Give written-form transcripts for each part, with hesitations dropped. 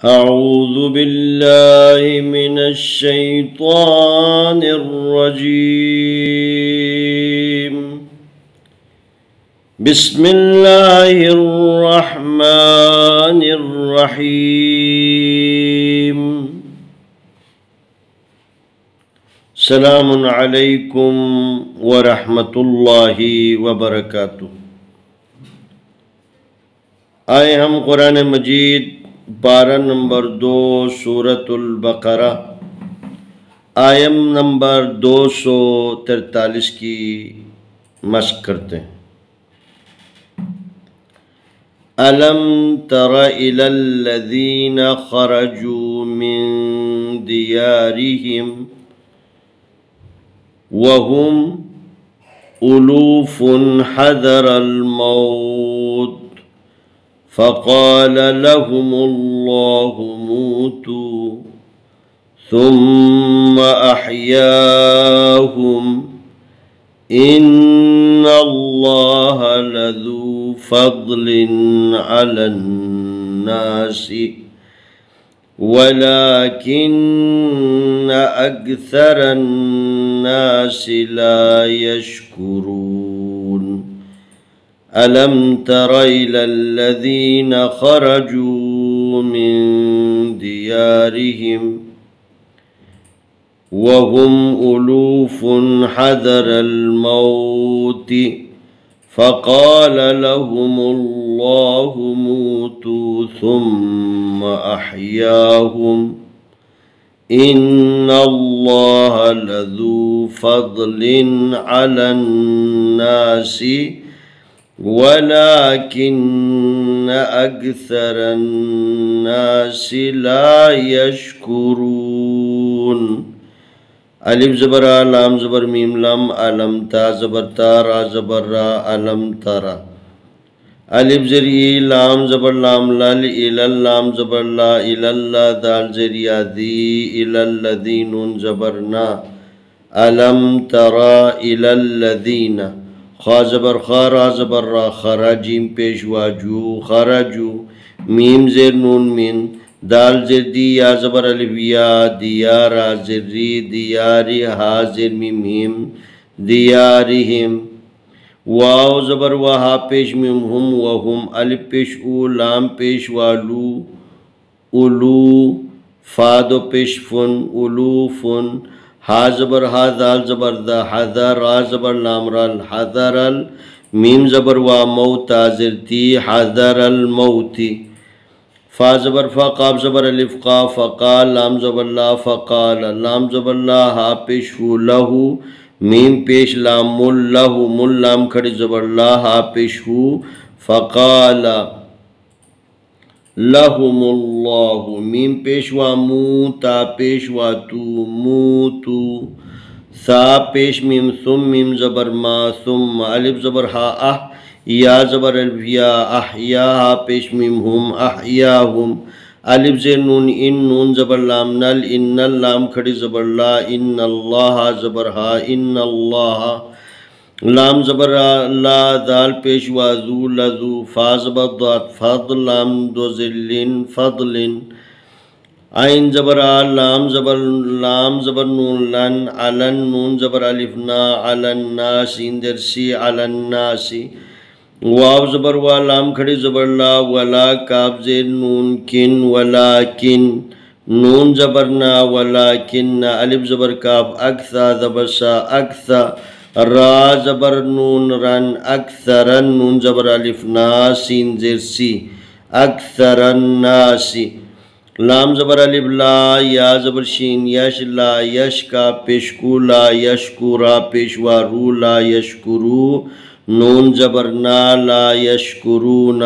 أعوذ بالله من الشيطان الرجيم. بسم الله الرحمن الرحيم. السلام عليكم ورحمة الله وبركاته. آئے ہم قرآن مجید پارہ نمبر 2 سورۃ البقرہ آیت نمبر 243 کی مشق کرتے ہیں۔ أَلَمْ تَرَ إِلَى الَّذِينَ خَرَجُوا مِن دِيَارِهِمْ وَهُمْ أُلُوفٌ حَذَرَ الْمَوْتِ فقال لهم الله موتوا ثم أحياهم إن الله لذو فضل على الناس ولكن أكثر الناس لا يشكرون. ألم تر إلى الذين خرجوا من ديارهم وهم ألوف حذر الموت فقال لهم الله موتوا ثم أحياهم إن الله لذو فضل على الناس ولكن أكثر الناس لا يشكرون. الف زبر آ لام زبر میم لام علم تا زبر تا را زبر را علم ترا الف زری لام زبر لام لال الال لام زبر لا الاللہ دال زری دی الالذی نون زبر نا علم ترا الالذین خا زبر خا را زبر را خرا جیم پیش واجو خرجو میم زیر نون من دال زیر دی یا زبر الف یا دیارا زری دیاری ہا زیر میم دیارہم واو زبر وہا پیش میم ہم وہم الف پیش او لام پیش والو اولو فادو پیش فن اولو فن ہا زبر ہا دال زبر دا حذر را زبر لام رال حذر میم زبر وا موتا زرتی حذر الموتی فا زبر فا قاب زبر الف قا فقال لام زبر لا فقال لام زبر لا ہا پیش ہو لہو میم پیش لام مل لہو مل لام کھڑی زبر لا ہا پیش ہو فقال لهم اللہ میم پیشوا مو تا پیشوا تو مو تو سا پیش میم ثم میم زبر ما ثم الف زبر ہا اح یا زبر الف یا احیا ہا پیش میم ہم احیاہم الف زیر نون ان نون زبر لام نل ان لام کھڑی زبر لا ان اللہ زبر ہا ان اللہ لام زبر لا دال پیش وازو لذو فا زبر ضاد فضل لام دو ذلن فضل عین زبر لام زبر نون لن علن نون زبر الف نا علن ناس اندر سی علن ناسی واو زبر وا لام کھڑی زبر لا ولا کاف زیر نون کن ولیکن نون زبر نا ولیکن الف زبر کاف اکثا زبر سا اکثا را زبر نون رن اکثرن نون زبر الف ناسین زیر سی اکثرن ناسی لام زبر الف لا یا زبر شین یش لا یش کا پیشکو لا یشکو را پیشوا رو لا یشکرو نون زبر نا لا یشکرون.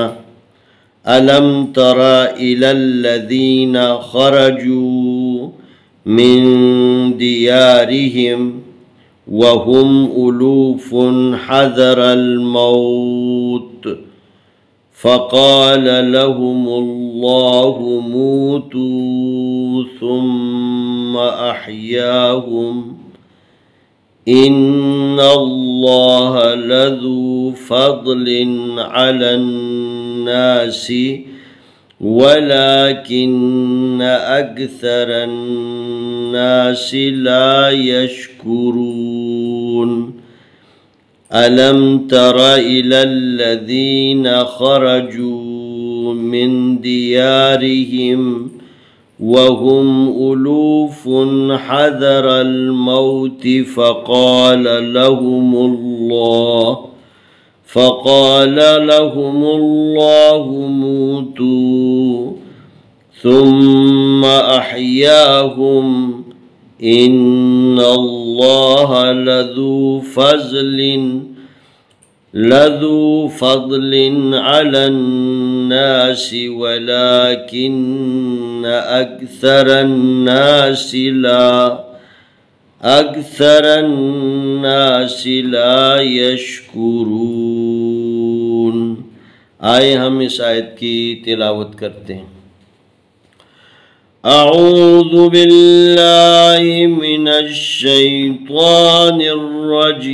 ألم تر إلى الذين خرجوا من ديارهم وهم ألوف حذر الموت فقال لهم الله موتوا ثم أحياهم إن الله لذو فضل على الناس वलाकिन्न अक्सरन्नासि ला यश्कुरून। अलम तर इलल्लज़ीन खरजू मिन दियारिहिम वहुम उलूफुन हज़रल मौति फ़क़ाल लहुमुल्लाहु मूतू सुम्मा अहयाहुम इन्नल्लाह लज़ू फ़ज़लिन अलन्नासि वलाकिन्न अक्सरन्नासि ला यश्कुरून। आए हम इस आयत की तिलावत करते हैं। अऊज़ु बिल्लाहि मिनश शैतानिर रजीम।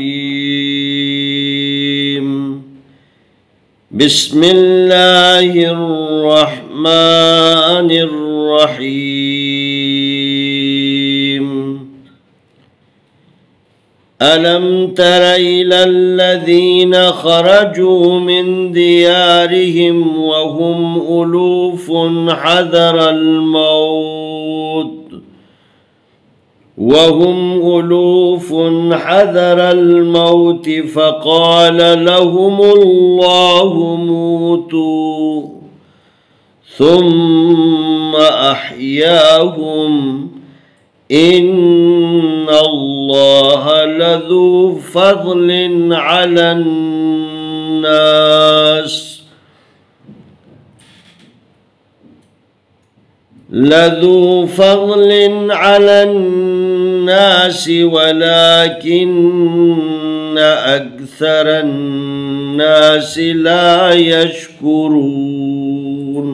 बिस्मिल्लाहिर रहमानिर रहीम। अलम तर इलल्लज़ीन खरजू मिन दियारिहिम वहुम उलूफुन हज़रल मौत फ़क़ाल लहुमुल्लाहु मूतू सुम्मा अहयाहुम इन्नल्लाह लज़ू फ़ज़लिन अलन्नासि वलाकिन्न अक्सरन्नासि ला यश्कुरून।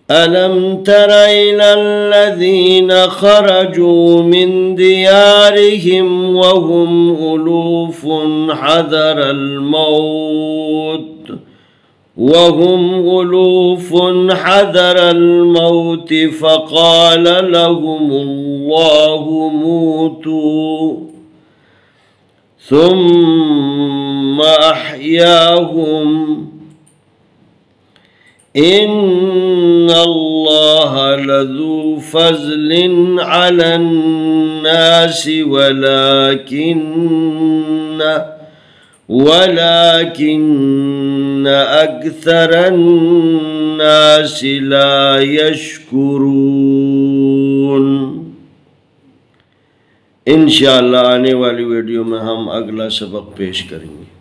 अलम तर इलल्लज़ीन खरजू मिन दियारिहिम वहुम उलूफुन हज़रल मौत फ़क़ाल लहुमुल्लाहु मूतू सुम्मा अहयाहुम इन्नल्लाह लज़ू फ़ज़लिन अलन्नासि वलाकिन्न अक्सरन्नासि ला यश्कुरून। इंशाअल्लाह आने वाली वीडियो में हम अगला सबक पेश करेंगे।